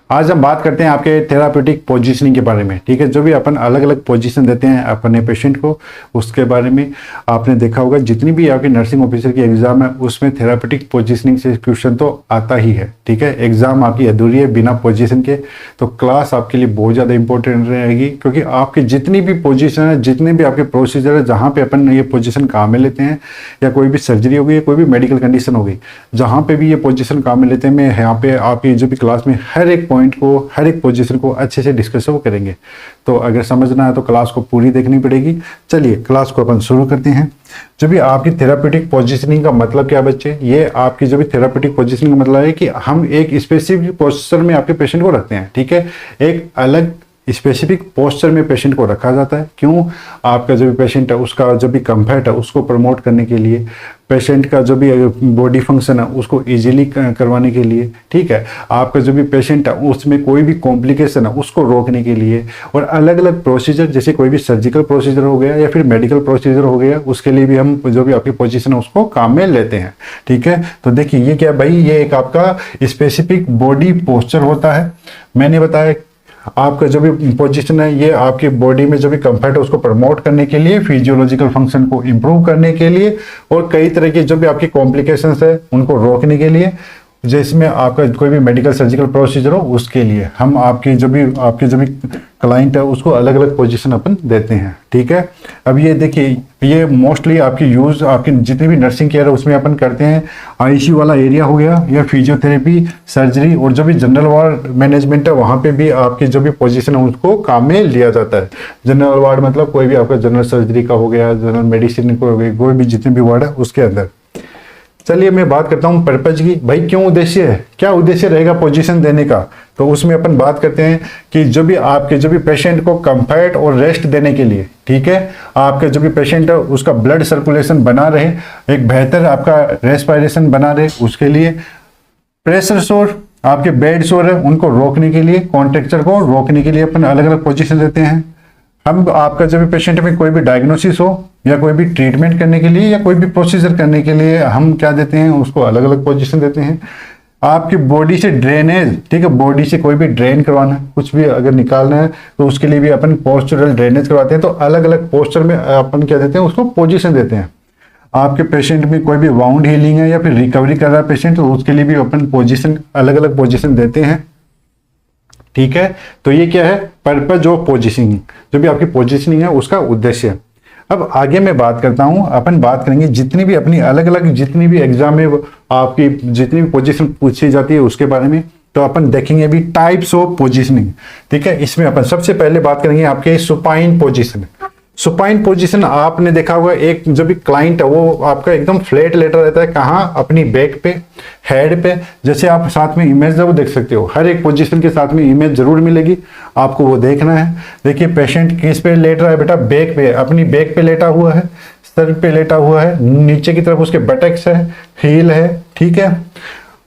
आज हम बात करते हैं आपके थेराप्यूटिक पोजीशनिंग के बारे में। ठीक है, जो भी अपन अलग अलग पोजीशन देते हैं अपने पेशेंट को, उसके बारे में आपने देखा होगा जितनी भी आपकी नर्सिंग ऑफिसर की एग्जाम है उसमें थेराप्यूटिक पोजीशनिंग से क्वेश्चन तो आता ही है। ठीक है, एग्जाम आपकी अधूरी है बिना पोजीशन के, तो क्लास आपके लिए बहुत ज़्यादा इंपॉर्टेंट रहेगी, क्योंकि आपकी जितनी भी पोजीशन है, जितने भी आपके प्रोसीजर है जहाँ पे अपन ये पोजीशन काम में लेते हैं, या कोई भी सर्जरी हो गई, कोई भी मेडिकल कंडीशन हो गई, जहाँ पे भी ये पोजीशन काम में लेते हैं, मैं यहाँ पे आपकी जो भी क्लास में हर एक पॉइंट को, हर एक पोजीशन को अच्छे से डिस्कस वो करेंगे। तो अगर समझना है तो क्लास को पूरी देखनी पड़ेगी। चलिए क्लास को अपन शुरू करते हैं। जो भी आपकी थेराप्यूटिक पोजीशनिंग का मतलब क्या बच्चे, ये आपकी जो भी थेराप्यूटिक पोजीशनिंग का मतलब है कि हम एक स्पेसिफिक पोस्चर में आपके पेशेंट को रखते हैं। ठीक है, एक अलग स्पेसिफिक पोस्चर में पेशेंट को रखा जाता है। क्यों? आपका जो भी पेशेंट है उसका जो भी कंफर्ट है उसको प्रमोट करने के लिए, पेशेंट का जो भी बॉडी फंक्शन है उसको इजीली करवाने के लिए। ठीक है, आपका जो भी पेशेंट है उसमें कोई भी कॉम्प्लिकेशन है उसको रोकने के लिए, और अलग अलग प्रोसीजर, जैसे कोई भी सर्जिकल प्रोसीजर हो गया या फिर मेडिकल प्रोसीजर हो गया, उसके लिए भी हम जो भी आपकी पोजीशन है उसको काम में लेते हैं। ठीक है, तो देखिए ये क्या भाई, ये एक आपका स्पेसिफिक बॉडी पोस्चर होता है। मैंने बताया आपका जो भी पोजीशन है ये आपकी बॉडी में जो भी कंफर्ट है उसको प्रमोट करने के लिए, फिजियोलॉजिकल फंक्शन को इंप्रूव करने के लिए, और कई तरह की जो भी आपकी कॉम्प्लिकेशंस है उनको रोकने के लिए, जिसमें आपका कोई भी मेडिकल सर्जिकल प्रोसीजर हो उसके लिए हम आपके जो भी क्लाइंट है उसको अलग अलग पोजीशन अपन देते हैं। ठीक है, अब ये देखिए, ये मोस्टली आपकी यूज आपकी जितनी भी नर्सिंग केयर है उसमें अपन करते हैं। आईसीयू वाला एरिया हो गया, या फिजियोथेरेपी, सर्जरी, और जो भी जनरल वार्ड मैनेजमेंट है वहाँ पे भी आपकी जो भी पोजीशन है उसको काम में लिया जाता है। जनरल वार्ड मतलब कोई भी आपका जनरल सर्जरी का हो गया, जनरल मेडिसिन को हो गई, कोई भी जितने भी वार्ड है उसके अंदर। चलिए मैं बात करता हूँ पर्पज की, भाई क्यों उद्देश्य है, क्या उद्देश्य रहेगा पोजीशन देने का। तो उसमें अपन बात करते हैं कि जो भी पेशेंट को कंफर्ट और रेस्ट देने के लिए, ठीक है, आपका जो भी पेशेंट है उसका ब्लड सर्कुलेशन बना रहे, एक बेहतर आपका रेस्पिरेशन बना रहे, उसके लिए प्रेशर सोर, आपके बेड सोर है उनको रोकने के लिए, कॉन्ट्रेक्चर को रोकने के लिए अपन अलग अलग पोजीशन देते हैं। हम आपका जब भी पेशेंट में कोई भी डायग्नोसिस हो या कोई भी ट्रीटमेंट करने के लिए या कोई भी प्रोसीजर करने के लिए हम क्या देते हैं, उसको अलग अलग पोजीशन देते हैं। आपकी बॉडी से ड्रेनेज, ठीक है, बॉडी से कोई भी ड्रेन करवाना है, कुछ भी अगर निकालना है तो उसके लिए भी अपन पोस्चरल ड्रेनेज करवाते हैं। तो अलग अलग पोस्चर में अपन क्या देते हैं, उसको पोजीशन देते हैं। आपके पेशेंट में कोई भी वाउंड हीलिंग है या फिर रिकवरी कर रहा है पेशेंट, तो उसके लिए भी अपन पोजीशन, अलग अलग पोजीशन देते हैं। ठीक है, तो ये क्या है, पर्पज ऑफ पोजीशनिंग, जो भी आपकी पोजीशनिंग है उसका उद्देश्य। अब आगे मैं बात करता हूं, अपन बात करेंगे जितनी भी अपनी अलग अलग जितनी भी एग्जाम में आपकी जितनी भी पोजीशन पूछी जाती है उसके बारे में। तो अपन देखेंगे भी टाइप्स ऑफ पोजीशनिंग। ठीक है, इसमें अपन सबसे पहले बात करेंगे आपके सुपाइन पोजीशन। सुपाइन पोजीशन आपने देखा होगा, एक जो भी क्लाइंट है वो आपका एकदम फ्लैट लेटा रहता है, कहाँ, अपनी बैक पे, हेड पे। जैसे आप साथ में इमेज है वो देख सकते हो, हर एक पोजीशन के साथ में इमेज जरूर मिलेगी, आपको वो देखना है। देखिए पेशेंट किस पे लेट रहा है बेटा, बैक पे, अपनी बैक पे लेटा हुआ है, सर पे लेटा हुआ है, नीचे की तरफ उसके बटक्स है, हील है। ठीक है,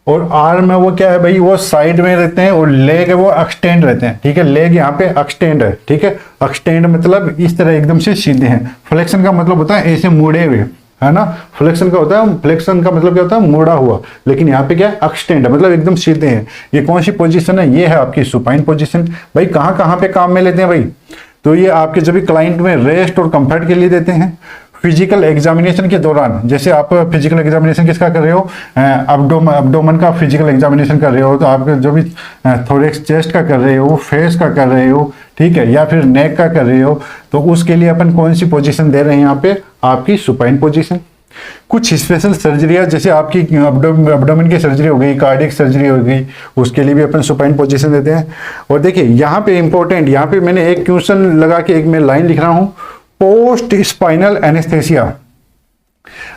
और आर्म है वो क्या है भाई, वो साइड में रहते हैं, और लेग है वो एक्सटेंड रहते हैं। ठीक है, लेग यहाँ पे एक्सटेंड है। ठीक है, एक्सटेंड मतलब इस तरह एकदम से सीधे हैं। फ्लेक्शन का मतलब होता है ऐसे मुड़े हुए, है ना, फ्लेक्शन का होता है, फ्लेक्शन का मतलब क्या होता है, मुड़ा हुआ, लेकिन यहाँ पे क्या है, एक्सटेंड है, मतलब एकदम सीधे हैं। ये कौन सी पोजीशन है, ये है आपकी सुपाइन पोजीशन। भाई कहाँ कहाँ पे काम में लेते हैं भाई, तो ये आपके जब भी क्लाइंट में रेस्ट और कंफर्ट के लिए देते हैं। फिजिकल एग्जामिनेशन के दौरान, जैसे आप फिजिकल एग्जामिनेशन किसका कर रहे हो, अब्डोमन का फिजिकल एग्जामिनेशन कर रहे हो, तो आप जो भी थोरेक्स चेस्ट का कर रहे हो, फेस का कर रहे हो, ठीक है, या फिर नेक का कर रहे हो, तो उसके लिए अपन कौन सी पोजीशन दे रहे हैं यहाँ पे, आपकी सुपाइन पोजीशन। कुछ स्पेशल सर्जरियाँ, जैसे आपकी अब्डोमेन की सर्जरी हो गई, कार्डियक सर्जरी हो गई, उसके लिए भी अपन सुपाइन पोजीशन देते हैं। और देखिए यहाँ पे इंपॉर्टेंट, यहाँ पे मैंने एक क्वेश्चन लगा के एक मैं लाइन लिख रहा हूँ, पोस्ट स्पाइनल एनेस्थेसिया।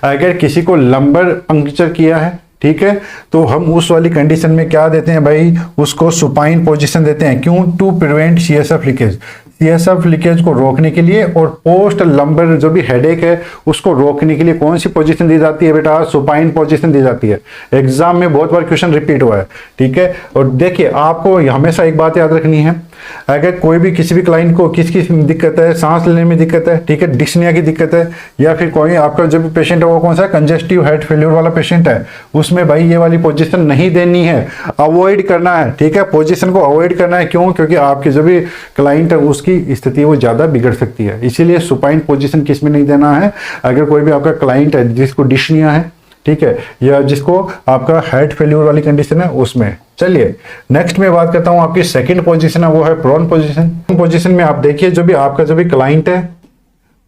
अगर किसी को लंबर पंक्चर किया है, ठीक है, तो हम उस वाली कंडीशन में क्या देते हैं भाई, उसको सुपाइन पोजीशन देते हैं। क्यों? To prevent CSF leakage, CSF leakage को रोकने के लिए, और पोस्ट लंबर जो भी हेडेक है उसको रोकने के लिए कौन सी पोजीशन दी जाती है बेटा, सुपाइन पोजीशन दी जाती है। एग्जाम में बहुत बार क्वेश्चन रिपीट हुआ है। ठीक है, और देखिए आपको हमेशा एक बात याद रखनी है, अगर कोई भी किसी भी क्लाइंट को किस दिक्कत है, सांस लेने में दिक्कत है, ठीक है, डिस्निया की दिक्कत है, या फिर कोई आपका जो भी पेशेंट है वो कौन सा कंजेस्टिव हार्ट फेल्योर वाला पेशेंट है, उसमें भाई ये वाली पोजीशन नहीं देनी है, अवॉइड करना है, ठीक है, पोजीशन को अवॉइड करना है। क्यों? क्योंकि आपके जो भी क्लाइंट है उसकी स्थिति वो ज़्यादा बिगड़ सकती है, इसीलिए सुपाइन पोजीशन किस में नहीं देना है। अगर कोई भी आपका क्लाइंट है जिसको डिस्निया है, ठीक है, या जिसको आपका हार्ट फेल्यूर वाली कंडीशन है उसमें। चलिए नेक्स्ट में बात करता हूं, आपकी सेकंड पोजीशन है वो है प्रोन पोजीशन। पोजीशन में आप देखिए जो भी आपका जो भी क्लाइंट है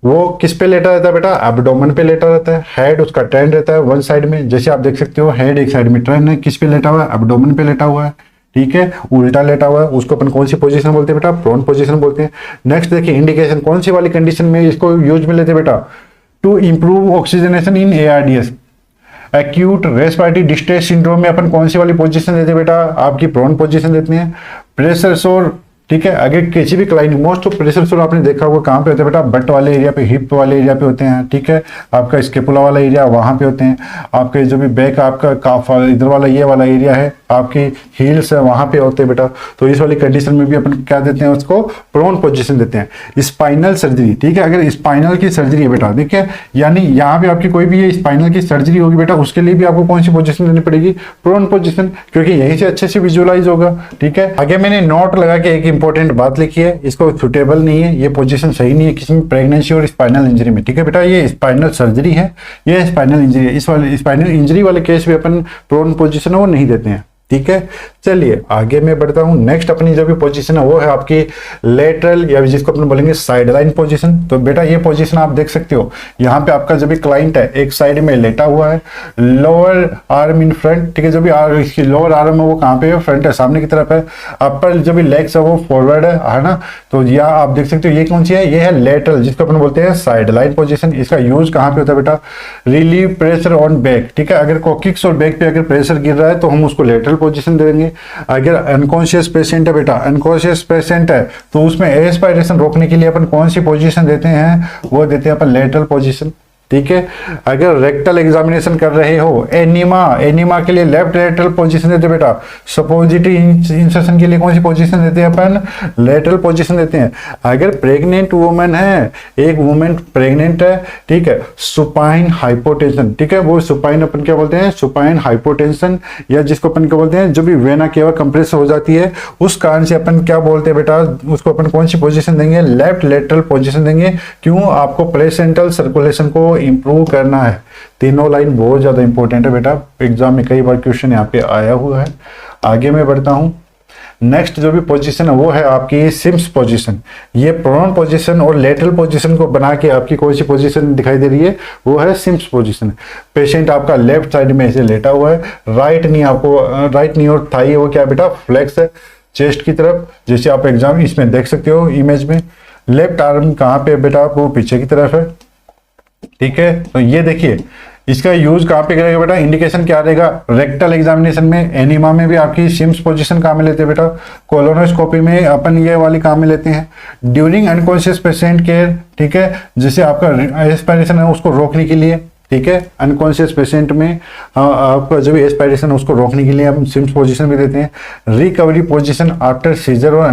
वो किस पे लेटा रहता है बेटा, एब्डोमेन पे लेटा रहता है, हेड उसका टर्न रहता है वन साइड में, जैसे आप देख सकते हो हेड एक साइड में टर्न है, किस पे लेटा हुआ है, एब्डोमेन पे लेटा हुआ है, ठीक है, उल्टा लेटा हुआ है, उसको अपन कौन सी पोजीशन बोलते हैं बेटा, प्रोन पोजीशन बोलते हैं। नेक्स्ट देखिए इंडिकेशन कौन सी वाली कंडीशन में इसको यूज में लेते हैं बेटा, to improve oxygenation in ARDS, acute respiratory distress syndrome में अपन कौन सी वाली पोजीशन देते हैं बेटा, आपकी प्रोन पोजीशन देते हैं। प्रेशर सोर, ठीक है, अगर किसी भी क्लाइंट मोस्ट ऑफ प्रेशर सोर आपने देखा होगा कहाँ पे होते हैं बेटा, बट वाले एरिया पे, हिप वाले एरिया पे होते हैं, ठीक है, आपका स्केपुला वाला एरिया वहाँ पे होते हैं, आपके जो भी बैक आपका काफ इधर वाला ये वाला एरिया है, आपकी हील्स है वहाँ पे होते हैं बेटा। तो इस वाली कंडीशन में भी अपन क्या देते हैं, उसको प्रोन पोजीशन देते हैं। स्पाइनल सर्जरी, ठीक है, अगर स्पाइनल की सर्जरी है बेटा, देखिए यानी यहाँ पे आपकी कोई भी ये स्पाइनल की सर्जरी होगी बेटा, उसके लिए भी आपको कौन सी पोजीशन देनी पड़ेगी, प्रोन पोजीशन, क्योंकि यहीं से अच्छे से विजुअलाइज होगा, ठीक है। आगे मैंने नोट लगा के एक इंपॉर्टेंट बात लिखी है, इसको सुटेबल नहीं है, ये पोजीशन सही नहीं है किसी में प्रेगनेंसी और स्पाइनल इंजरी में, ठीक है बेटा, ये स्पाइनल सर्जरी है, ये स्पाइनल इंजरी है, इस वाले स्पाइनल इंजरी वाले केस में अपन प्रोन पोजीशन है वो नहीं देते हैं, ठीक है। चलिए आगे मैं बढ़ता हूं, नेक्स्ट अपनी जो भी पोजीशन है वो है आपकी लेटरल, या जिसको अपन बोलेंगे साइड लाइन पोजीशन। तो बेटा ये पोजीशन आप देख सकते हो, यहाँ पे आपका जो भी क्लाइंट है एक साइड में लेटा हुआ है, लोअर आर्म इन फ्रंट, ठीक है, जो भी इसकी लोअर आर्म है वो कहाँ पे है, फ्रंट है, सामने की तरफ है, अपर जो भी लेग्स है वो फॉरवर्ड है ना। तो यह आप देख सकते हो ये कौन सी है, ये है लेटरल, जिसको अपन बोलते हैं साइड लाइन पोजीशन। इसका यूज कहाँ पे होता है बेटा, रिलीव प्रेशर ऑन बैक, ठीक है, अगर कोकिक्स और बैक पे अगर प्रेशर गिर रहा है तो हम उसको लेटरल पोजीशन देंगे। अगर अनकॉन्शियस पेशेंट है बेटा, अनकॉन्शियस पेशेंट है तो उसमें एस्पायरेशन रोकने के लिए अपन कौन सी पोजीशन देते हैं, वो देते हैं अपन लेटरल पोजीशन, ठीक है। अगर रेक्टल एग्जामिनेशन कर रहे हो, एनीमा के लिए लेफ्ट लेटरल पोजीशन देते बेटा, सपोजिटरी इंसर्शन के लिए कौन सी पोजीशन देते हैं अपन, लेटरल पोजीशन देते हैं। अगर प्रेग्नेंट वुमेन है, एक वुमेन प्रेग्नेंट है, ठीक है, सुपाइन हाइपोटेंशन, ठीक है, वो सुपाइन अपन क्या बोलते हैं, सुपाइन हाइपोटेंशन, या जिसको अपन क्या बोलते हैं, जो भी वेना केवा कंप्रेस हो जाती है उस कारण से अपन क्या बोलते हैं बेटा, उसको अपन कौन सी पोजीशन देंगे, लेफ्ट लेटरल पोजीशन देंगे। क्यों, आपको प्लेसेंटल सर्कुलेशन को इंप्रूव करना है। तीनों लाइन बहुत ज्यादा इंपॉर्टेंट है बेटा, एग्जाम में कई बार क्वेश्चन यहाँ पे आया हुआ है। आगे मैं बढ़ता हूं, नेक्स्ट जो भी पोजीशन है वो है आपकी सिम्स पोजीशन। ये प्रोन पोजीशन और लेटरल पोजीशन को बना के आपकी कौन सी पोजीशन दिखाई दे रही है, वो है सिम्स पोजीशन। पेशेंट आपका लेफ्ट साइड में ऐसे लेटा हुआ है, राइट नी आपको, राइट नी और थाई वो क्या बेटा, फ्लेक्स है चेस्ट की तरफ, जैसे आप एग्जाम इसमें देख सकते हो इमेज में। लेफ्ट आर्म कहाँ पे बेटा, वो पीछे की तरफ है, ठीक है। तो ये देखिए इसका यूज कहाँ पे करेगा बेटा, इंडिकेशन क्या रहेगा, रेक्टल एग्जामिनेशन में, एनीमा में भी आपकी सिम्स पोजीशन काम में लेते हैं बेटा, कोलोनोस्कोपी में अपन ये वाली काम में लेते हैं, ड्यूरिंग अनकॉन्शियस पेशेंट केयर, ठीक है, जैसे आपका एस्पायरेशन है उसको रोकने के लिए, ठीक है, अनकॉन्शियस पेशेंट में आपका जो भी एस्पायरेशन है उसको रोकने के लिए हम सिम्स पोजीशन भी देते हैं। रिकवरी पोजीशन आफ्टर सीजर और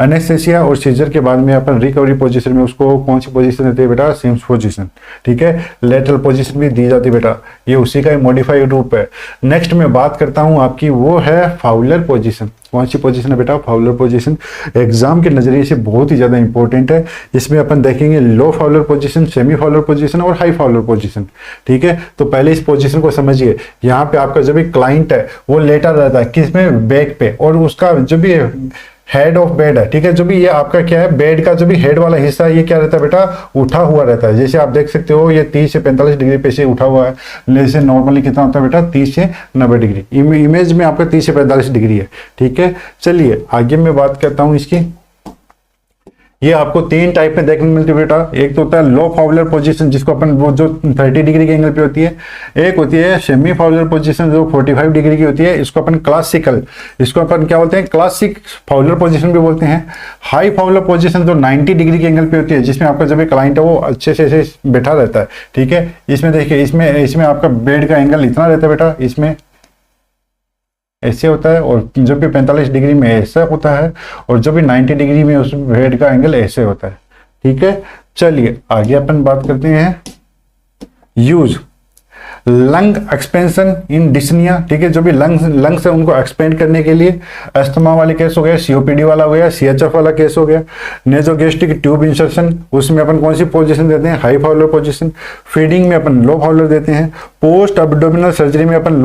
एनेस्थेसिया और सीजर के बाद में अपन रिकवरी पोजीशन में उसको कौन सी पोजीशन देते हैं बेटा, सिम्स पोजीशन, ठीक है। लेटरल पोजीशन भी दी जाती है बेटा, ये उसी का मॉडिफाइड रूप है। नेक्स्ट में बात करता हूँ आपकी, वो है फाउलर पोजीशन। कौन सी पोजीशन है बेटा, फाउलर पोजीशन। एग्जाम के नजरिए से बहुत ही ज्यादा इंपॉर्टेंट है। इसमें अपन देखेंगे low Fowler position, semi Fowler position और हाई फाउलर पोजीशन, ठीक है। तो पहले इस पोजीशन को समझिए। यहाँ पे आपका जो भी क्लाइंट है वो लेटा रहता है किसमें, बैक पे, और उसका जो भी हेड ऑफ बेड है, ठीक है, जो भी ये आपका क्या है, बेड का जो भी हेड वाला हिस्सा है ये क्या रहता है बेटा, उठा हुआ रहता है। जैसे आप देख सकते हो ये 30 से 45 डिग्री पे से उठा हुआ है। जैसे नॉर्मली कितना होता है बेटा, 30 से 90 डिग्री। इमेज में आपका 30 से 45 डिग्री है, ठीक है। चलिए आगे मैं बात करता हूँ इसकी। ये आपको तीन टाइप में देखने मिलती है बेटा। एक तो होता है लो फाउलर पोजीशन, जिसको अपन वो जो 30 डिग्री के एंगल पे होती है। एक होती है सेमी फाउलर पोजीशन जो 45 डिग्री की होती है, इसको अपन क्लासिकल, इसको अपन क्या बोलते हैं, क्लासिक फाउलर पोजीशन भी बोलते हैं। हाई फाउलर पोजीशन जो 90 डिग्री के एंगल पे होती है, जिसमें आपका जो भी क्लाइंट है वो अच्छे से ऐसे बैठा रहता है, ठीक है। इसमें देखिए इसमें आपका बेड का एंगल इतना रहता है बेटा, इसमें ऐसे होता है, और जब भी 45 डिग्री में ऐसा होता है, और जब भी 90 डिग्री में उस हेड का एंगल ऐसे होता है। ठीक है, चलिए आगे अपन बात करते हैं। Use lung expansion in dyspnea. ठीक है, जो भी लंग्स है उनको एक्सपेंड करने के लिए, अस्थमा वाले केस हो गया, सीओपीडी वाला हो गया, सीएचएफ वाला केस हो गया, नेजोगेस्ट्रिक ट्यूब इंसर्शन, उसमें अपन कौन सी पोजीशन देते हैं, हाई फाउलर पोजीशन। फीडिंग में अपन लो फाउलर देते हैं। पोस्ट एब्डोमिनल सर्जरी में अपन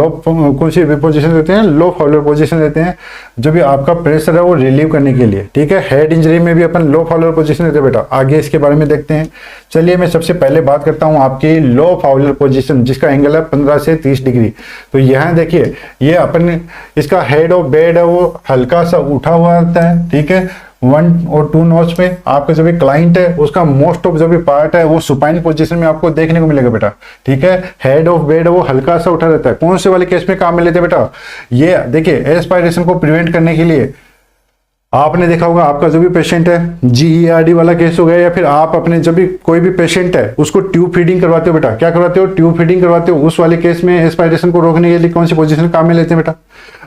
कौन सी पोजीशन देते हैं, लो फाउलर पोजीशन देते हैं, जो भी आपका प्रेशर है वो रिलीव करने के लिए। ठीक है, हेड इंजरी में भी अपन लो फाउलर पोजीशन देते हैं बेटा। आगे इसके बारे में देखते हैं। चलिए मैं सबसे पहले बात करता हूं आपकी लो फाउलर पोजीशन, जिसका एंगल है 15 से 30 डिग्री। तो यहाँ देखिए, ये अपन इसका हेड ऑफ बेड है वो हल्का सा उठा हुआ आता है। ठीक है, 1 और 2 नॉच में आपका जो भी क्लाइंट है उसका मोस्ट ऑफ जो भी पार्ट है वो सुपाइन पोजीशन में आपको देखने को मिलेगा बेटा। ठीक है, हेड ऑफ बेड वो हल्का सा उठा रहता है। कौन से वाले केस में काम में लेते हैं बेटा, ये देखिए एस्पायरेशन को प्रिवेंट करने के लिए आपने देखा होगा, आपका जो भी पेशेंट है जीईआरडी वाला केस हो गया, या फिर आप अपने जब भी कोई भी पेशेंट है उसको ट्यूब फीडिंग करवाते हो बेटा, क्या करवाते हो, ट्यूब फीडिंग करवाते हो, उस वाले केस में एस्पायरेशन को रोकने के लिए कौन सी पोजीशन काम में लेते हैं बेटा।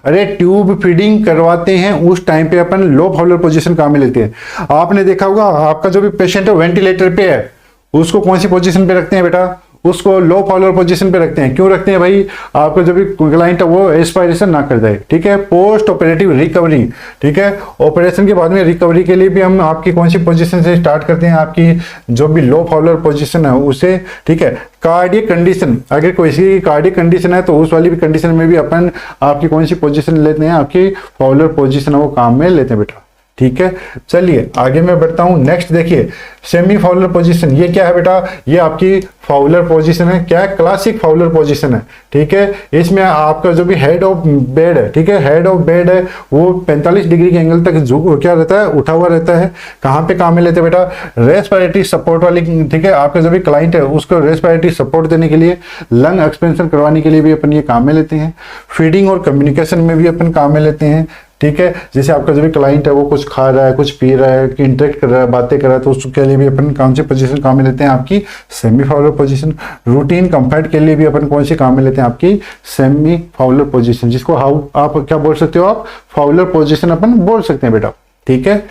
अरे ट्यूब फीडिंग करवाते हैं उस टाइम पे अपन लो फाउलर पोजीशन काम में लेते हैं। आपने देखा होगा, आपका जो भी पेशेंट है वेंटिलेटर पे है, उसको कौन सी पोजीशन पे रखते हैं बेटा, उसको लो फाउलर पोजीशन पे रखते हैं। क्यों रखते हैं भाई, आपका जो भी क्लाइंट है वो एस्पायरेशन ना कर जाए। ठीक है, पोस्ट ऑपरेटिव रिकवरी। ठीक है, ऑपरेशन के बाद में रिकवरी के लिए भी हम आपकी कौन सी पोजीशन से स्टार्ट करते हैं, आपकी जो भी लो फाउलर पोजीशन है उसे। ठीक है, कार्डियक कंडीशन, अगर कोई सी कार्डियक कंडीशन है तो उस वाली भी कंडीशन में भी अपन आपकी कौन सी पोजीशन लेते हैं, आपकी फाउलर पोजीशन है वो काम में लेते हैं बेटा। ठीक है, चलिए आगे मैं बढ़ता हूं। नेक्स्ट देखिए सेमी फाउलर पोजीशन। ये क्या है बेटा, ये आपकी फाउलर पोजीशन है। क्या है, क्लासिक फाउलर पोजीशन है। ठीक है, इसमें आपका जो भी हेड ऑफ बेड है, ठीक है, हेड ऑफ बेड है वो 45 डिग्री के एंगल तक क्या रहता है, उठा हुआ रहता है। कहाँ पे काम में लेते हैं बेटा, रेस्पिरेटरी सपोर्ट वाली। ठीक है, आपका जो भी क्लाइंट है उसको रेस्पिरेटरी सपोर्ट देने के लिए, लंग एक्सपेंशन करवाने के लिए भी अपन ये काम में लेते हैं। फीडिंग और कम्युनिकेशन में भी अपन काम में लेते हैं। ठीक है, जैसे आपका जो भी क्लाइंट है वो कुछ खा रहा है, कुछ पी रहा है, इंटरेक्ट कर रहा है, बातें कर रहा है, तो उसके लिए भी अपन कौन सी पोजीशन काम में लेते हैं, आपकी semi Fowler position. Routine comfort के लिए भी अपन कौन सी काम में लेते हैं, आपकी सेमी फाउलर पोजीशन, जिसको हाउ आप क्या बोल सकते हो, आप फाउलर पोजीशन अपन बोल सकते हैं बेटा। ठीक है,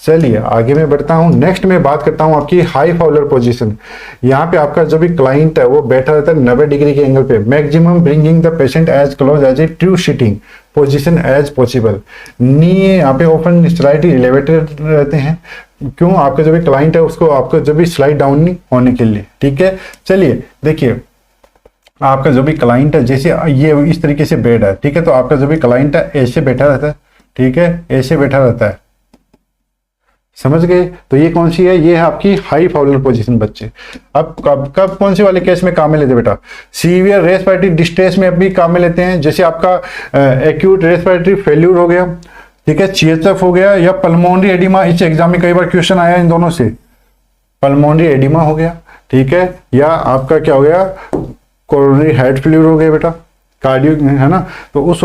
चलिए आगे मैं बढ़ता हूं। नेक्स्ट मैं बात करता हूं आपकी हाई फाउलर पोजीशन। यहाँ पे आपका जो भी क्लाइंट है वो बैठा रहता है 90 डिग्री के एंगल पे, maximum bringing the patient as close as a true sitting position as possible. Knee यहाँ पे ओपन स्लाइडली एलिवेटेड रहते हैं। क्यों, आपका जो भी क्लाइंट है उसको आपको जो भी स्लाइड डाउन नहीं होने के लिए। ठीक है, चलिए देखिए आपका जो भी क्लाइंट है, जैसे ये इस तरीके से बेड है। ठीक है, तो आपका जो भी क्लाइंट है ऐसे बैठा रहता है। ठीक है, ऐसे बैठा रहता है, समझ गए। तो ये कौन सी है, ये है आपकी हाई फाउलर पोजीशन बच्चे। अब कब कौन से वाले केस में काम में लेते हैं बेटा, सीवियर रेस्पिरेटरी डिस्ट्रेस में भी काम में लेते हैं। जैसे आपका एक्यूट रेस्पिरेटरी फेल्यूर हो गया, ठीक है, सीएचएफ हो गया, या पल्मोनरी एडिमा। इस एग्जाम में कई बार क्वेश्चन आया इन दोनों से, पल्मोनरी एडिमा हो गया। ठीक है, या आपका क्या हो गया, कोरोनरी हार्ट फेल्यूर हो गया बेटा, कार्डियो है ना। तो उस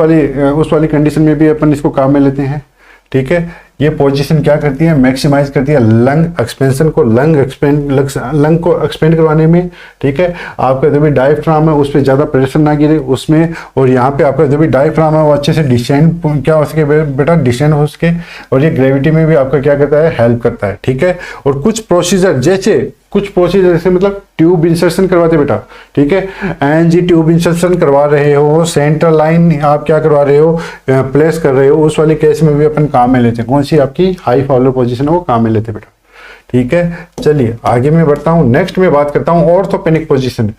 वाली कंडीशन में भी अपन इसको काम में लेते हैं। ठीक है, ये पोजीशन क्या करती है, मैक्सिमाइज करती है लंग एक्सपेंशन को, लंग को एक्सपेंड करवाने में। ठीक है, आपका जो भी डायफ्राम है उस पर ज़्यादा प्रेशर ना गिरे उसमें, और यहाँ पे आपका जो भी डायफ्राम है वो अच्छे से डिसेंड क्या हो सके बेटा, डिसेंड हो सके, और ये ग्रेविटी में भी आपका क्या करता है, हेल्प करता है। ठीक है, और कुछ प्रोसीजर जैसे मतलब ट्यूब इंसर्शन करवाते बेटा। ठीक है, एनजी ट्यूब इंसर्शन करवा रहे हो, सेंट्रल लाइन आप क्या करवा रहे हो, प्लेस कर रहे हो, उस वाले केस में भी अपन काम में लेते हैं। कौन सी आपकी हाई फाउलर पोजीशन है वो काम में लेते बेटा। ठीक है, चलिए आगे मैं बढ़ता हूं। नेक्स्ट में बात करता हूं ऑर्थोपेनिक पोजीशन।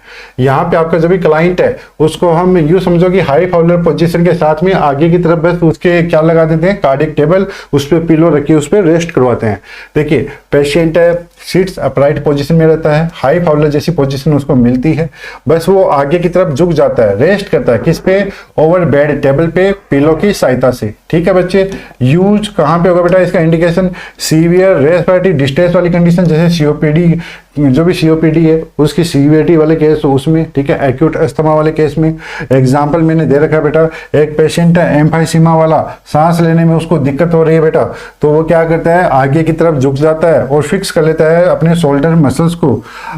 यहाँ पे आपका जो भी क्लाइंट है उसको हम यूं समझो कि हाई फाउलर पोजीशन के साथ में आगे की तरफ बस उसके क्या लगा देते हैं, कार्डियक टेबल, उस पर पिलो रखिए, उस पर रेस्ट करवाते हैं। देखिए पेशेंट है सीट्स अपराइट पोजीशन में रहता है, हाई फाउलर जैसी पोजीशन उसको मिलती है, बस वो आगे की तरफ झुक जाता है, रेस्ट करता है किस पे, ओवर बेड टेबल पे पिलो की सहायता से। ठीक है बच्चे, यूज कहाँ पे होगा बेटा, इसका इंडिकेशन सीवियर रेस्पिरेटरी डिस्ट्रेस वाली कंडीशन जैसे सीओपीडी, जो भी सीओपीडी है उसकी सीवीटी वाले केस उसमें, ठीक है, एक्यूट अस्थमा वाले केस में। एग्जांपल मैंने दे रखा है बेटा, एक पेशेंट है एम्फाइसीमा वाला, सांस लेने में उसको दिक्कत हो रही है बेटा, तो वो क्या करता है, आगे की तरफ झुक जाता है और फिक्स कर लेता है अपने शोल्डर मसल्स को,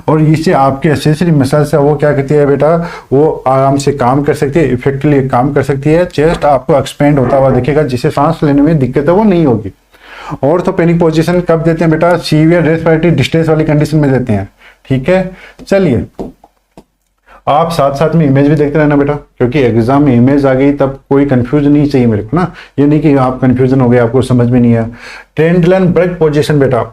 और इससे आपके एक्सेसरी मसल्स है वो क्या करती है बेटा, वो आराम से काम कर सकती है, इफेक्टिवली काम कर सकती है। चेस्ट आपको एक्सपेंड होता हुआ दिखेगा, जिससे सांस लेने में दिक्कत है वो नहीं होगी। ऑर्थोपेनिक पोजीशन कब देते हैं बेटा, सीवियर रेस्पिरेटरी डिस्ट्रेस वाली कंडीशन में देते हैं, ठीक है। चलिए आप साथ साथ में इमेज भी देखते रहना बेटा, क्योंकि एग्जाम में इमेज आ गई तब कोई कंफ्यूजन नहीं चाहिए मेरे को ना, ये नहीं कि आप कंफ्यूजन हो गए, आपको समझ में नहीं आया। ट्रेंडलनबर्ग पोजीशन बेटा,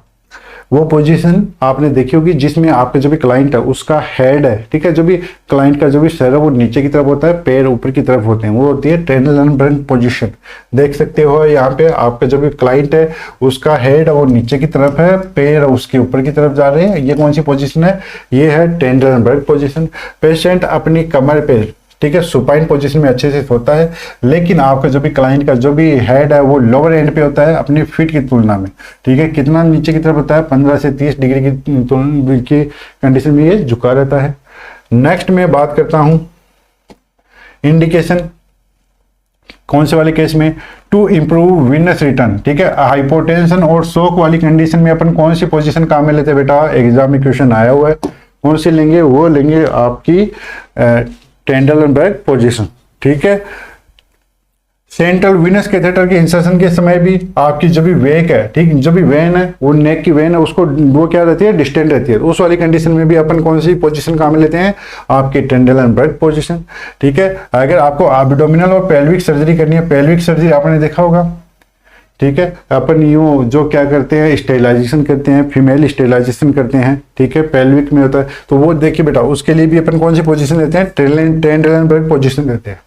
वो पोजीशन आपने देखी होगी जिसमें आपका जो भी क्लाइंट है उसका हेड है, ठीक है, जो भी क्लाइंट का जो भी सर है वो नीचे की तरफ होता है, पैर ऊपर की तरफ होते हैं, वो होती है ट्रेंडलनबर्ग पोजीशन। देख सकते हो यहाँ पे आपका जो भी क्लाइंट है उसका हेड है वो नीचे की तरफ है, पैर उसके ऊपर की तरफ जा रहे हैं। ये कौन सी पोजीशन है, ये है ट्रेंडलनबर्ग पोजीशन। पेशेंट अपनी कमर पे, ठीक है, सुपाइन पोजीशन में अच्छे से सोता है, लेकिन आपका जो भी क्लाइंट का जो भी हेड है वो लोअर एंड पे होता है अपनी फीट की तुलना में, ठीक है। कितना नीचे की तरफ होता है, 15 से 30 डिग्री की कंडीशन में ये झुका रहता है। नेक्स्ट मैं बात करता हूं इंडिकेशन कौन से वाले केस में, टू इंप्रूव विनस रिटर्न, ठीक है। हाइपोटेंशन और शोक वाली कंडीशन में अपन कौन सी पोजीशन काम में लेते हैं बेटा, एग्जाम में क्वेश्चन आया हुआ है, कौन सी लेंगे, वो लेंगे आपकी ट्रेंडलनबर्ग पोजीशन, ठीक है। सेंट्रल विनस कैथेटर के इंसर्शन के समय भी आपकी जो भी वेक है, ठीक, जो भी वेन है वो नेक की वेन है उसको वो क्या रहती है, डिस्टेंट रहती है, उस वाली कंडीशन में भी अपन कौन सी पोजीशन काम में लेते हैं, आपकी ट्रेंडलनबर्ग पोजीशन, ठीक है। अगर आपको एब्डोमिनल और पेल्विक सर्जरी करनी है, पेल्विक सर्जरी आपने देखा होगा, ठीक है, अपन यूं जो क्या करते हैं, स्टेरिलाइजेशन करते हैं, फीमेल स्टेरिलाइजेशन करते हैं, ठीक है, पेल्विक में होता है, तो वो देखिए बेटा उसके लिए भी अपन कौन सी पोजीशन देते हैं, ट्रेंडलनबर्ग पोजीशन देते हैं,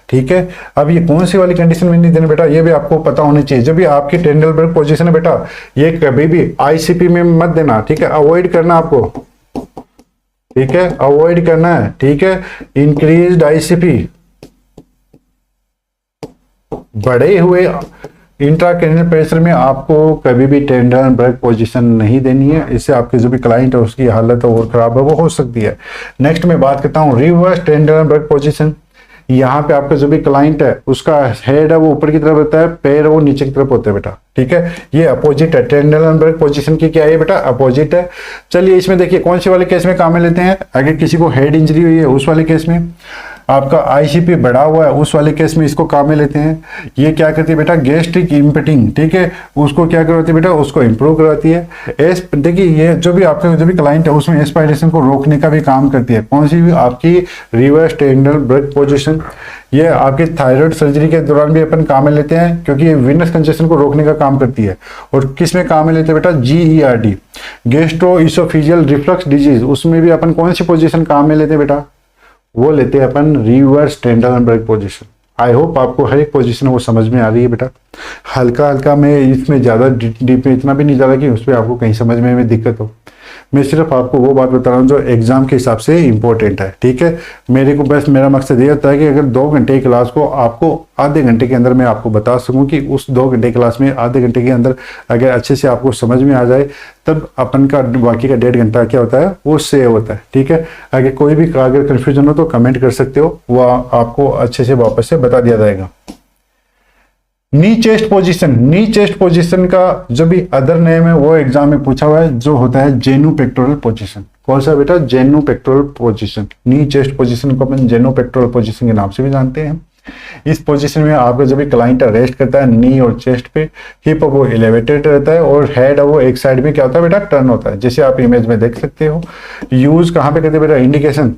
ठीक है। अब ये कौन सी वाली कंडीशन में नहीं देना बेटा, ये भी आपको पता होनी चाहिए। जब भी आपकी ट्रेंडलबर्ग पोजीशन है बेटा, ये कभी भी आईसीपी में मत देना, ठीक है, अवॉइड करना आपको, ठीक है, अवॉइड करना है, ठीक है। इंक्रीज्ड आईसीपी, बढ़े हुए इंट्राक्रैनियल प्रेशर में आपको कभी भी ट्रेंडलनबर्ग पोजीशन नहीं देनी है, इससे आपके जो भी क्लाइंट है उसकी हालत और खराब है वो हो सकती है। नेक्स्ट मैं बात करता हूँ रिवर्स ट्रेंडलनबर्ग पोजीशन। यहाँ पे आपका जो भी क्लाइंट है उसका हेड है वो ऊपर की तरफ होता है, पैर वो नीचे की तरफ होते हैं बेटा, ठीक है। ये अपोजिट है, ट्रेंडलनबर्ग पोजीशन की क्या है बेटा, अपोजिट है। चलिए इसमें देखिए कौन से वाले केस में काम में लेते हैं, अगर किसी को हेड इंजरी हुई है उस वाले केस में, आपका आईसीपी बढ़ा हुआ है उस वाले केस में इसको काम में लेते हैं। ये क्या करती है बेटा, गैस्ट्रिक इम्पिटिंग, ठीक है, उसको क्या करवाती है बेटा, उसको इंप्रूव करवाती है। देखिए ये जो भी आपका जो भी क्लाइंट है उसमें एस्पायरेशन को रोकने का भी काम करती है, कौन सी भी आपकी रिवर्स ट्रेंडलनबर्ग पोजीशन। ये आपके थायराइड सर्जरी के दौरान भी अपन काम में लेते हैं, क्योंकि ये विनस कंजेशन को रोकने का काम करती है। और किस में काम में लेते हैं बेटा, GERD, गैस्ट्रोइसोफेजियल रिफ्लक्स डिजीज, उसमें भी अपन कौन सी पोजीशन काम में लेते हैं बेटा, वो लेते हैं अपन reverse Trendelenburg position. I hope आपको हर एक पोजीशन वो समझ में आ रही है बेटा। हल्का हल्का मैं इसमें ज़्यादा डीप में इतना भी नहीं जा रहा कि उस पर आपको कहीं समझ में दिक्कत हो, मैं सिर्फ आपको वो बात बता रहा हूँ जो एग्जाम के हिसाब से इंपॉर्टेंट है, ठीक है। मेरा मकसद ये होता है कि अगर 2 घंटे की क्लास को आपको आधे घंटे के अंदर मैं आपको बता सकूं, कि उस 2 घंटे क्लास में आधे घंटे के अंदर अगर अच्छे से आपको समझ में आ जाए, तब अपन का बाकी का 1.5 घंटा क्या होता है वो सेव होता है, ठीक है। अगर कोई भी अगर कन्फ्यूजन हो तो कमेंट कर सकते हो, वो आपको अच्छे से वापस से बता दिया जाएगा। नी चेस्ट पोजीशन, नी चेस्ट पोजीशन का जो भी अदर नेम है वो एग्जाम में पूछा हुआ है, जो होता है जेनुपेक्टोरल पोजीशन। कौन सा बेटा, जेनुपेक्टोरल पोजीशन। नी चेस्ट पोजीशन को अपन जेनुपेक्टोरल पोजीशन के नाम से भी जानते हैं। इस पोजीशन में आपका जो भी क्लाइंट रेस्ट करता है नी और चेस्ट पे, हिप वो एलिवेटेड रहता है और हेड वो एक साइड में क्या होता है बेटा, टर्न होता है, जैसे आप इमेज में देख सकते हो। यूज कहाँ पे करते हैं बेटा, इंडिकेशन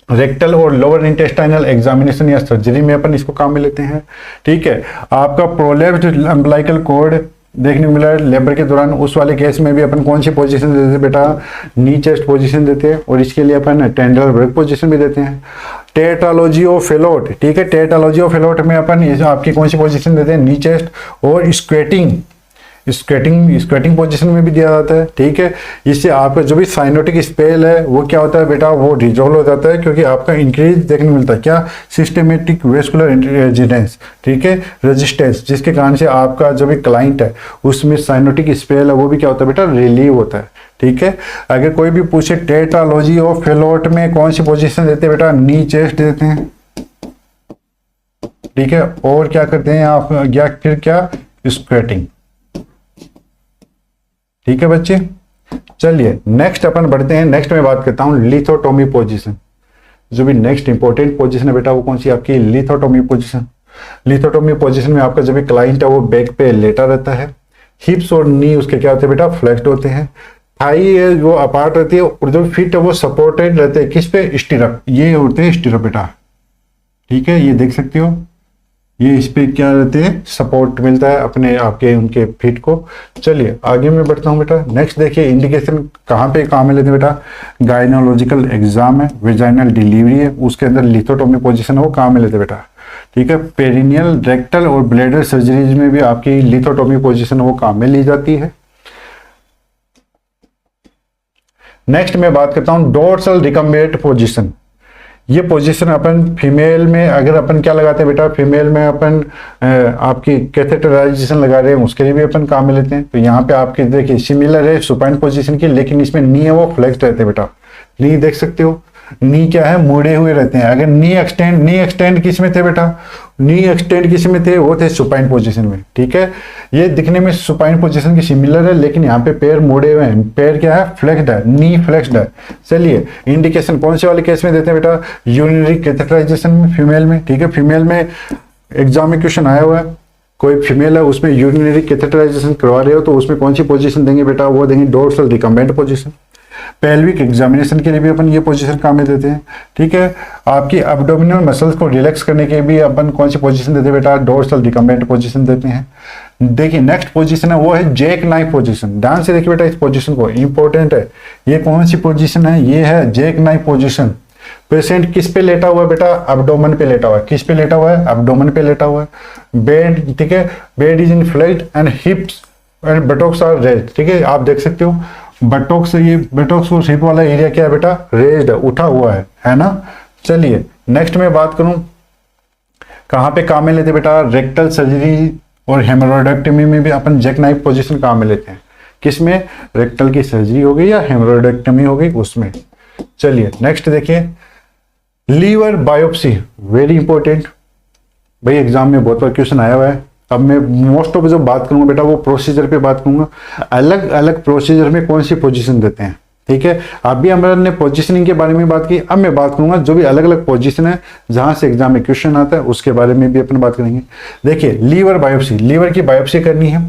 रेक्टल और लोअर इंटेस्टाइनल एग्जामिनेशन या सर्जरी में अपन इसको काम में लेते हैं, ठीक है। आपका प्रोलैप्स्ड अम्बिलिकल कॉर्ड देखने को मिला है लेबर के दौरान, उस वाले केस में भी अपन कौन सी पोजीशन देते हैं बेटा, नी चेस्ट पोजीशन देते हैं, और इसके लिए अपन ट्रेंडलनबर्ग पोजीशन भी देते हैं। टेट्रालॉजी ऑफ फेलोट, ठीक है, टेट्रालॉजी ऑफ फेलोट में अपन आपकी कौन सी पोजीशन देते हैं, नी चेस्ट। और स्क्वेटिंग, स्क्वेटिंग पोजीशन में भी दिया जाता है, ठीक है। इससे आपका जो भी साइनोटिक स्पेल है वो क्या होता है बेटा, वो रिजोल्व हो जाता है, क्योंकि आपका इंक्रीज देखने को मिलता है क्या, सिस्टेमेटिक वेस्कुलर रेजिडेंस, ठीक है, रेजिस्टेंस, जिसके कारण से आपका जो भी क्लाइंट है उसमें साइनोटिक स्पेल है वो भी क्या होता है बेटा, रिलीव होता है, ठीक है। अगर कोई भी पूछे टेट्रालॉजी और फेलोट में कौन सी पोजीशन देते हैं बेटा, नी चेस्ट देते हैं, ठीक है, और क्या करते हैं आप, या फिर क्या, स्क्वेटिंग, ठीक है बच्चे। चलिए नेक्स्ट अपन बढ़ते हैं, नेक्स्ट में बात करता हूं लिथोटोमी पोजीशन। जो भी नेक्स्ट इंपॉर्टेंट पोजीशन है बेटा वो कौन सी, आपकी लिथोटोमी पोजीशन। लिथोटोमी पोजीशन में आपका जो भी क्लाइंट है वो बैक पे लेटा रहता है, हिप्स और नी उसके क्या होते हैं बेटा, फ्लेक्स्ड होते हैं, थाई है वो अपार्ट रहती है, और जो फिट है वो सपोर्टेड रहते हैं किस पे, स्टिरअप, ये होते हैं स्टिरअप बेटा, ठीक है, ये देख सकते हो, ये इस पे क्या रहते हैं, सपोर्ट मिलता है अपने आपके उनके फिट को। चलिए आगे मैं बढ़ता हूँ बेटा। नेक्स्ट देखिए इंडिकेशन कहाँ पे काम में लेते हैं बेटा, गायनोलॉजिकल एग्जाम है, वेजाइनल डिलीवरी है, उसके अंदर लिथोटोमी पोजीशन है वो काम में लेते हैं बेटा, ठीक है। पेरिनियल, रेक्टल और ब्लैडर सर्जरीज में भी आपकी लिथोटोमी पोजीशन वो काम में ली जाती है। नेक्स्ट मैं बात करता हूँ डोर्सल रिकम्बेंट पोजीशन। ये पोजीशन अपन फीमेल में अगर अपन क्या लगाते हैं बेटा, फीमेल में अपन आपकी कैथेटराइजेशन लगा रहे हैं उसके लिए भी अपन काम में लेते हैं। तो यहाँ पे आपके देखिए सिमिलर है सुपाइन पोजीशन की, लेकिन इसमें नी है वो फ्लेक्स्ड रहते हैं बेटा, नी देख सकते हो, नी क्या है, मुड़े हुए रहते हैं। अगर नी एक्सटेंड किस में थे बेटा, नी एक्सटेंड किस में थे, वो थे सुपाइन पोजीशन में, ठीक है। ये दिखने में सुपाइन पोजीशन की सिमिलर है, लेकिन यहाँ पे पैर मुड़े हुए हैं, पैर क्या है, फ्लेक्स्ड है, नी फ्लेक्स्ड है। चलिए इंडिकेशन कौन से वाले केस में देते हैं बेटा, यूरिनरी कैथेटराइजेशन में, फीमेल में, ठीक है। फीमेल में एग्जाम में क्वेश्चन आया हुआ है, कोई फीमेल है उसमें यूरिनरी कैथेटराइजेशन करवा रहे हो तो उसमें कौन सी पोजीशन देंगे बेटा, वो देंगे dorsal recumbent position. Pelvic examination के लिए भी अपन ये पोजीशन काम में देते हैं, ठीक है। आपकी एब्डोमिनल मसल्स को रिलैक्स करने के भी अपन कौन सी पोजीशन देते हैं बेटा, डोर्सल रिकम्बेंट पोजीशन देते हैं। देखिए नेक्स्ट पोजीशन है वो है जैक नाइफ पोजीशन। ध्यान से देखिए बेटा इस पोजीशन को, इंपॉर्टेंट है। ये कौन सी पोजीशन है, ये है जैक नाइफ पोजीशन। पेशेंट किस पे लेटा हुआ है बेटा, एब्डोमेन पे लेटा हुआ है। किस पे लेटा हुआ है, एब्डोमेन पे लेटा हुआ है। बेड, ठीक है, bed is in flexed and hips and buttocks are raised, ठीक है। आप देख सकते हो बटॉक्स, ये बटॉक्स और हिप वाला एरिया क्या है बेटा, रेज्ड है, उठा हुआ है ना। चलिए नेक्स्ट में बात करूं कहां पे काम में लेते बेटा, रेक्टल सर्जरी और हेमरोइडेक्टमी में भी अपन जैक नाइफ पोजीशन काम में लेते हैं। किसमें, रेक्टल की सर्जरी हो गई या हेमरोइडेक्टमी हो गई उसमें। चलिए नेक्स्ट देखिए लीवर बायोप्सी, वेरी इंपॉर्टेंट भाई, एग्जाम में बहुत बार क्वेश्चन आया हुआ है। अब मैं मोस्ट ऑफ जो बात करूंगा बेटा वो प्रोसीजर पे बात करूंगा, अलग अलग प्रोसीजर में कौन सी पोजीशन देते हैं, ठीक है। अभी हमने पोजीशनिंग के बारे में बात की, अब मैं बात करूंगा जो भी अलग अलग पोजीशन है जहां से एग्जाम में क्वेश्चन आता है उसके बारे में भी अपन बात करेंगे। देखिए लीवर बायोप्सी, लीवर की बायोप्सी करनी है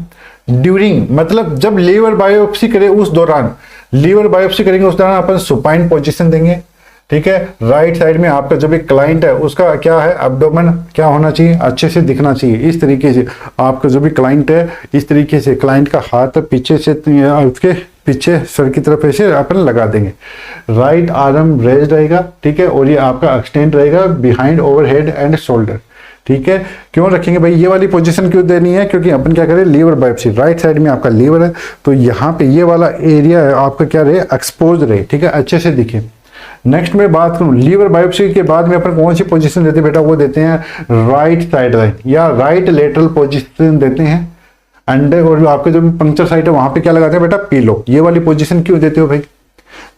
ड्यूरिंग, मतलब जब लीवर बायोप्सी करे उस दौरान, लीवर बायोप्सी करेंगे उस दौरान अपन सुपाइन पोजीशन देंगे, ठीक है। राइट साइड में आपका जो भी क्लाइंट है उसका क्या है, एब्डोमेन क्या होना चाहिए, अच्छे से दिखना चाहिए। इस तरीके से आपका जो भी क्लाइंट है, इस तरीके से क्लाइंट का हाथ पीछे से उसके पीछे सर की तरफ ऐसे अपन लगा देंगे। राइट आर्म रेज रहेगा, ठीक है, और ये आपका एक्सटेंड रहेगा बिहाइंड ओवरहेड एंड शोल्डर, ठीक है। क्यों रखेंगे भाई, ये वाली पोजीशन क्यों देनी है, क्योंकि अपन क्या करें, लीवर बायोप्सी, राइट साइड में आपका लीवर है तो यहाँ पे ये वाला एरिया है आपका क्या रहे, एक्सपोज रहे, ठीक है, अच्छे से दिखे। नेक्स्ट में बात करूं लीवर बायोप्सी के बाद में अपन कौन सी पोजीशन देते हैं बेटा, वो देते हैं राइट साइड लाइन या राइट लेटरल पोजीशन देते हैं। अंडे और आपके जो भी पंक्चर साइट है वहां पे क्या लगाते हैं बेटा, पीलो। ये वाली पोजीशन क्यों देते हो भाई,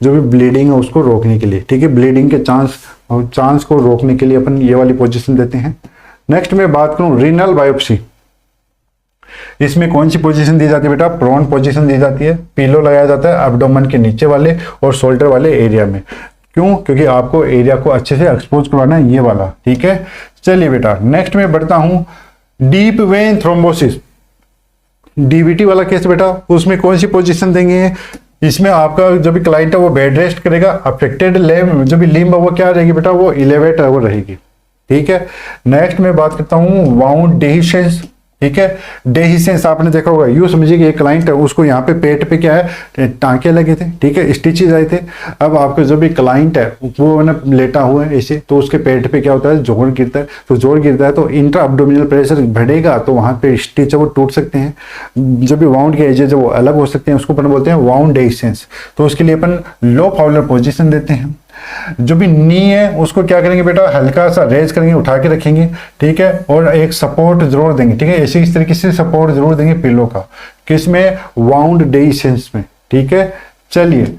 जो भी ब्लीडिंग है उसको रोकने के लिए, ठीक है, ब्लीडिंग के चांस को रोकने के लिए अपन ये वाली पोजीशन देते हैं। नेक्स्ट में बात करूं रीनल बायोप्सी, इसमें कौन सी पोजीशन दी जाती है बेटा, प्रोन पोजीशन दी जाती है। पीलो लगाया जाता है एब्डोमेन के नीचे वाले और शोल्डर वाले एरिया में। क्यों, क्योंकि आपको एरिया को अच्छे से एक्सपोज करवाना है ये वाला, ठीक है। चलिए बेटा नेक्स्ट में बढ़ता हूं डीप वेन थ्रोम्बोसिस, डीवीटी वाला केस बेटा, उसमें कौन सी पोजीशन देंगे, इसमें आपका जो भी क्लाइंट है वो बेड रेस्ट करेगा, अफेक्टेड लेम जो भी लिम्ब है वो क्या रहेगी बेटा, वो इलेवेट वो रहेगी, ठीक है। नेक्स्ट में बात करता हूं वाउंड डेहिशंस ठीक है। डेहिसेंस आपने देखा होगा, यूँ समझिए कि एक क्लाइंट है, उसको यहाँ पे पेट पे क्या है, टांके लगे थे, ठीक है, स्टिचेज आए थे। अब आपका जो भी क्लाइंट है वो ना लेटा हुआ है ऐसे, तो उसके पेट पे क्या होता है, जोड़ गिरता है। तो जोड़ गिरता है तो इंट्रा अब्डोमिनल प्रेशर बढ़ेगा, तो वहाँ पे स्टिच है वो टूट सकते हैं। जो भी वाउंड के एजेज है वो अलग हो सकते हैं, उसको अपन बोलते हैं वाउंड डेहिसेंस। तो उसके लिए अपन लो फाउलर पोजिशन देते हैं। जो भी नी है उसको क्या करेंगे बेटा, हल्का सा रेज करेंगे, उठा के रखेंगे, ठीक है, और एक सपोर्ट जरूर देंगे, ठीक है, ऐसे इस तरीके से सपोर्ट जरूर देंगे पिलो का, किसमें, वाउंड डेहिसेंस में, ठीक है। चलिए,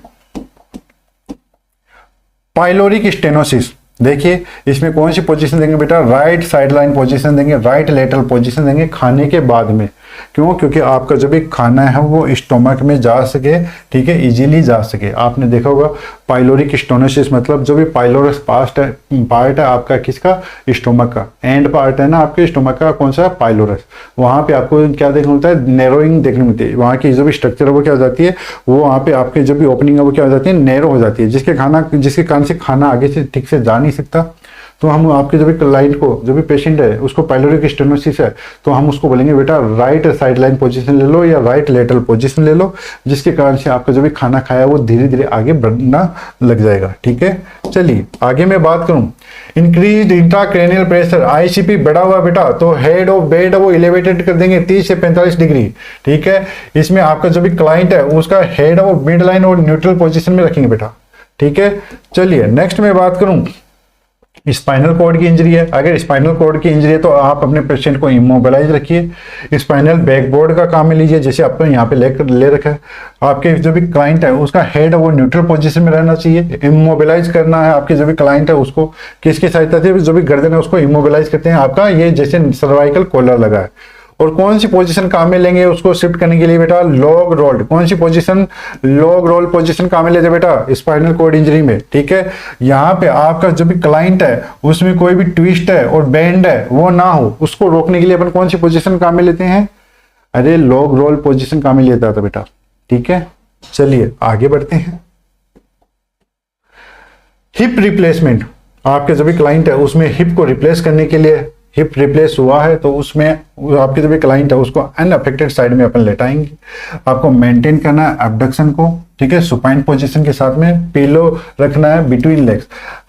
पाइलोरिक स्टेनोसिस, देखिए इसमें कौन सी पोजीशन देंगे बेटा, राइट साइड लाइन पोजीशन देंगे, राइट लेटरल पोजीशन देंगे खाने के बाद में। क्यों, क्योंकि आपका जो भी खाना है वो स्टोमक में जा सके, ठीक है, इजीली जा सके। आपने देखा होगा पाइलोरिक स्टेनोसिस मतलब जो भी पाइलोरस पार्ट है आपका किसका, स्टोमक का, एंड पार्ट है ना आपके स्टोमक का, कौन सा, पाइलोरस। वहां पे आपको क्या देखने मिलता है, नैरोइंग देखने मिलती है। वहां की जो भी स्ट्रक्चर है वो क्या हो जाती है, वो वहां पे आपके जो भी ओपनिंग है वो क्या हो जाती है, नैरो हो जाती है, जिसके कारण से खाना आगे से ठीक से जा नहीं सकता। तो हम आपके जो भी क्लाइंट को, जो भी पेशेंट है उसको पाइलोरिक स्टेनोसिस है, तो हम उसको बोलेंगे बेटा राइट साइड लाइन पोजीशन ले लो या राइट लेटरल पोजीशन ले लो, जिसके कारण से आपका जो भी खाना खाया वो धीरे धीरे आगे बढ़ना लग जाएगा, ठीक है। चलिए आगे मैं बात करूं, इंक्रीज इंट्राक्रैनियल प्रेशर, आईसीपी बढ़ा हुआ बेटा, तो हेड ऑफ बेड वो एलिवेटेड कर देंगे 30 से 45 डिग्री, ठीक है। इसमें आपका जो भी क्लाइंट है उसका हेड वो मिड लाइन और न्यूट्रल पोजीशन में रखेंगे बेटा, ठीक है। चलिए नेक्स्ट मैं बात करूं, स्पाइनल कॉर्ड की इंजरी है। अगर स्पाइनल कॉर्ड की इंजरी है तो आप अपने पेशेंट को इमोबिलाइज रखिए। स्पाइनल बैकबोर्ड का काम में लीजिए, जैसे आपको यहाँ पे ले रखा है। आपके जो भी क्लाइंट है उसका हेड वो न्यूट्रल पोजीशन में रहना चाहिए। इमोबिलाइज करना है आपके जो भी क्लाइंट है उसको, किसकी सहायता से, जो भी गर्दन है उसको इमोबिलाइज करते हैं। आपका ये जैसे सर्वाइकल कॉलर लगा है। और कौन सी पोजीशन काम में लेंगे उसको शिफ्ट करने के लिए बेटा, लॉग रोल्ड। कौन सी पोजीशन, लॉग रोल पोजीशन काम में लेते बेटा स्पाइनल कॉर्ड इंजरी में, ठीक है। यहाँ पे आपका जो भी क्लाइंट है उसमें कोई भी ट्विस्ट है और बेंड है वो ना हो, उसको रोकने के लिए अपन कौन सी पोजीशन काम में लेते हैं, अरे लॉग रोल पोजीशन काम में लेता था बेटा, ठीक है। चलिए आगे बढ़ते हैं। हिप रिप्लेसमेंट, आपके जो भी क्लाइंट है उसमें हिप को रिप्लेस करने के लिए, हिप रिप्लेस हुआ है तो उसमें आपके जो भी क्लाइंट है उसको अनअफेक्टेड साइड में अपन लेटाएंगे। आपको मेंटेन करना है एब्डक्शन को, ठीक है, सुपाइन पोजीशन के साथ में पिलो रखना है बिटवीन लेग्स।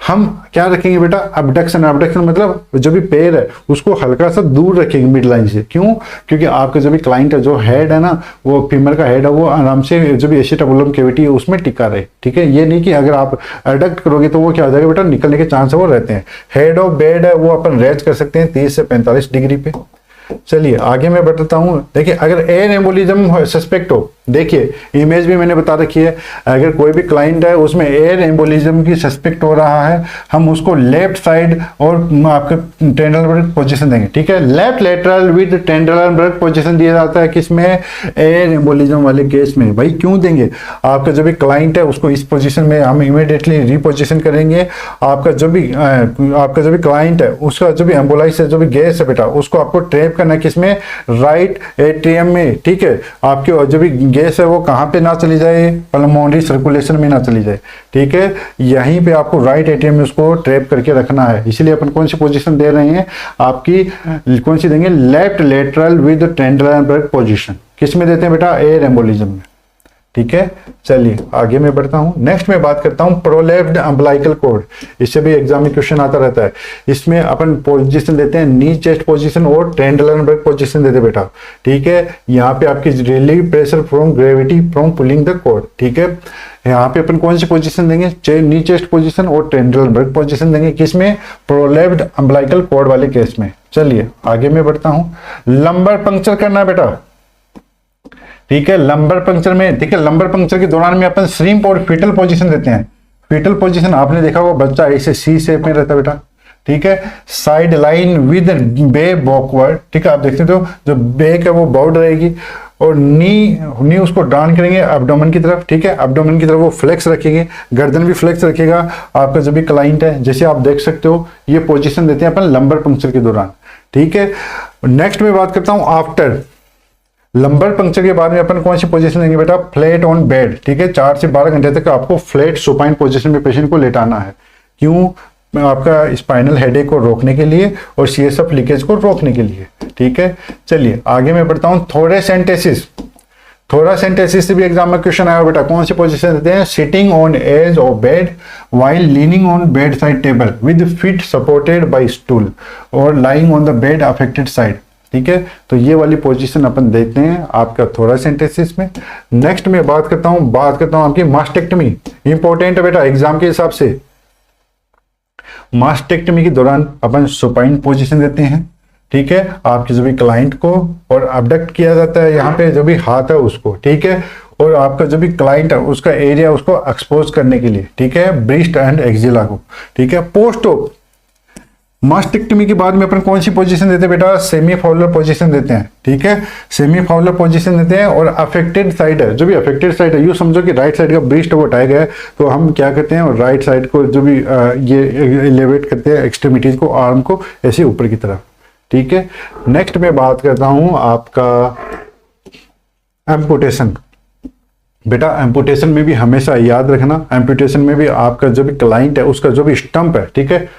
हम क्या रखेंगे बेटा, एब्डक्शन। एब्डक्शन मतलब जो भी पैर है उसको हल्का सा दूर रखेंगे मिड लाइन से। क्यों, क्योंकि आपके जो भी क्लाइंट है, जो हेड है ना, वो फीमर का हेड है, वो आराम से जो भी एसिटाबुलम कैविटी है उसमें टिका रहे, ठीक है। ये नहीं कि अगर आप एडक्ट करोगे तो वो क्या हो जाएगा बेटा, निकलने के चांस है वो रहते हैं। हेड ऑफ बेड है वो अपन रेज कर सकते हैं 30 से 45 डिग्री पे। चलिए आगे मैं बताता हूं। देखिए अगर एयर एम्बोलिज्म सस्पेक्ट हो, देखिए इमेज भी मैंने बता रखी है, अगर कोई भी क्लाइंट है उसमें एयर एम्बोलिज्म की सस्पेक्ट हो रहा है, हम उसको लेफ्ट साइड और आपके टेंडरल ब्रेथ पोजीशन देंगे, ठीक है। Left lateral with Trendelenburg position दिया जाता है किसमें, एयर एम्बोलिज्म वाले केस में। भाई क्यों देंगे, आपका जो भी क्लाइंट है उसको इस पोजीशन में हम इमीडिएटली रिपोजिशन करेंगे। आपका जो भी क्लाइंट है उसका जो भी एम्बोलाइज है, जो भी गैस है बेटा, उसको आपको ट्रैप करना किसमें, राइट एट्रियम में, ठीक है। आपके जो भी गैस है वो कहां पे ना चली जाए, पल्मोनरी सर्कुलेशन में ना चली जाए, ठीक है। यहीं पे आपको राइट एट्रियम में उसको ट्रैप करके रखना है। इसलिए अपन कौन सी पोजीशन दे रहे हैं, आपकी कौन सी देंगे, left lateral with Trendelenburg position. किस में देते हैं बेटा, एयर एम्बोलिज्म में, ठीक है। चलिए आगे मैं बढ़ता हूं। नेक्स्ट मैं बात करता हूं प्रोलेप्ड अम्बलाइकल कॉर्ड। इससे भी एग्जाम में क्वेश्चन आता रहता है। इसमें अपन पोजीशन देते हैं नी चेस्ट पोजीशन और टेंडरल ब्रेथ पोजीशन देते बेटा, ठीक है। यहाँ पे आपकी relieve pressure from gravity from pulling the cord, ठीक है। यहाँ पे अपन कौन सी पोजीशन देंगे, नी चेस्ट पोजीशन और टेंडरल ब्रेथ पोजीशन देंगे, किसमें, प्रोलेप्ड अम्बलाइकल कॉर्ड वाले केस में। चलिए आगे मैं बढ़ता हूं। लंबर पंक्चर करना है बेटा, ठीक है। लंबर पंक्चर में, ठीक है, लंबर पंक्चर के दौरान में अपन श्रिम्प और फीटल पोजीशन देते हैं। फीटल पोजीशन आपने देखा होगा, बच्चा ऐसे सी शेप में रहता है बेटा, ठीक है। साइड लाइन विद बे बॉकवर्ड, ठीक है। आप देखते हो जो बैक है वो बाउड रहेगी और नी उसको डाउन करेंगे एब्डोमेन की तरफ, ठीक है। एब्डोमेन की तरफ वो फ्लेक्स रखेंगे, गर्दन भी फ्लेक्स रखेगा आपका जो भी क्लाइंट है। जैसे आप देख सकते हो ये पोजीशन देते हैं अपन लंबर पंक्चर के दौरान, ठीक है। नेक्स्ट में बात करता हूं आफ्टर लंबर पंक्चर के बाद में अपन कौन सी पोजीशन देंगे बेटा, फ्लैट ऑन बेड, ठीक है। 4 से 12 घंटे तक आपको फ्लैट सुपाइन पोजीशन में पेशेंट को लेटाना है। क्यों, आपका स्पाइनल हेडेक को रोकने के लिए और CSF लीकेज को रोकने के लिए। ठीक है, चलिए आगे मैं बढ़ता हूँ। थोरेसेंटेसिस, थोरासेंटेसिस से भी एग्जाम में क्वेश्चन आया बेटा। कौन सी पोजीशन देते हैं? Sitting on edge of bed while leaning on bedside table with feet supported by stool और lying on the bed affected side। ठीक है, तो ये वाली पोजीशन अपन देखते हैं आपका थोरासेंटेसिस में। नेक्स्ट में बात करता हूं आपकी मास्टेक्टमी। इंपॉर्टेंट है बेटा एग्जाम के हिसाब से। मास्टेक्टमी के दौरान अपन सुपाइन पोजीशन देते हैं। ठीक है, आपके जो भी क्लाइंट को और अबडक्ट किया जाता है यहाँ पे जो भी हाथ है उसको। ठीक है, और आपका जो भी क्लाइंट है उसका एरिया उसको एक्सपोज करने के लिए। ठीक है, ब्रेस्ट एंड एक्जिला को। ठीक है, पोस्ट ऑप मास्टेक्टमी के बाद में अपन कौन सी पोजीशन देते हैं बेटा? सेमी फाउलर पोजीशन देते हैं। ठीक है, सेमी फाउलर पोजीशन देते हैं। और अफेक्टेड साइड है, जो भी अफेक्टेड साइड है, यूँ समझो कि राइट साइड का ब्रेस्ट वो उठाया गया है, तो हम क्या करते हैं राइट साइड को जो भी ये एलिवेट करते हैं एक्सट्रीमिटीज को, आर्म को ऐसे ऊपर की तरफ। ठीक है, नेक्स्ट में बात करता हूं आपका एम्पुटेशन। बेटा एम्पुटेशन में भी हमेशा याद रखना, एम्पुटेशन में भी आपका जो भी क्लाइंट है उसका जो भी स्टंप है। ठीक है,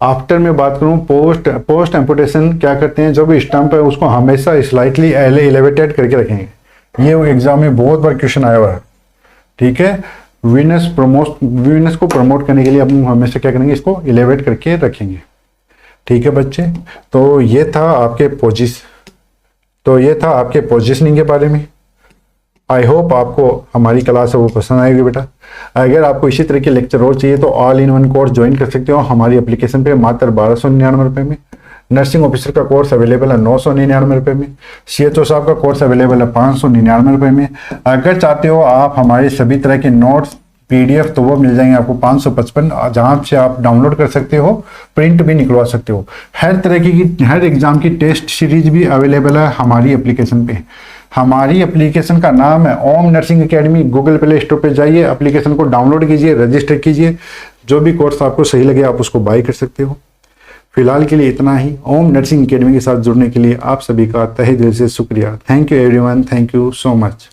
आफ्टर में बात करूं पोस्ट एम्पुटेशन क्या करते हैं, जो भी स्टंप है उसको हमेशा स्लाइटली एलिवेटेड करके रखेंगे। ये एग्जाम में बहुत बार क्वेश्चन आया हुआ है। ठीक है, वीनस को प्रमोट करने के लिए हम हमेशा क्या करेंगे, इसको एलिवेट करके रखेंगे। ठीक है बच्चे, तो ये था आपके पोजीशनिंग के बारे में। आई होप आपको हमारी क्लास है वो पसंद आएगी बेटा। अगर आपको इसी तरह के लेक्चर और चाहिए तो all in one course join कर सकते हो हमारी एप्लीकेशन पे मात्र 1299 रुपये में। नर्सिंग ऑफिसर का कोर्स अवेलेबल है 999 रुपये में। CHO साहब का कोर्स अवेलेबल है 599 रुपये में। अगर चाहते हो आप हमारे सभी तरह के नोट्स PDF तो वो मिल जाएंगे आपको 555, जहाँ से आप डाउनलोड कर सकते हो, प्रिंट भी निकलवा सकते हो। हर तरह की हर एग्जाम की टेस्ट सीरीज भी अवेलेबल है हमारी एप्लीकेशन पे। हमारी एप्लीकेशन का नाम है Om nursing academy. Google Play Store पे जाइए, एप्लीकेशन को डाउनलोड कीजिए, रजिस्टर कीजिए। जो भी कोर्स आपको सही लगे आप उसको बाय कर सकते हो। फिलहाल के लिए इतना ही। ओम नर्सिंग एकेडमी के साथ जुड़ने के लिए आप सभी का तहे दिल से शुक्रिया। Thank you everyone, thank you so much.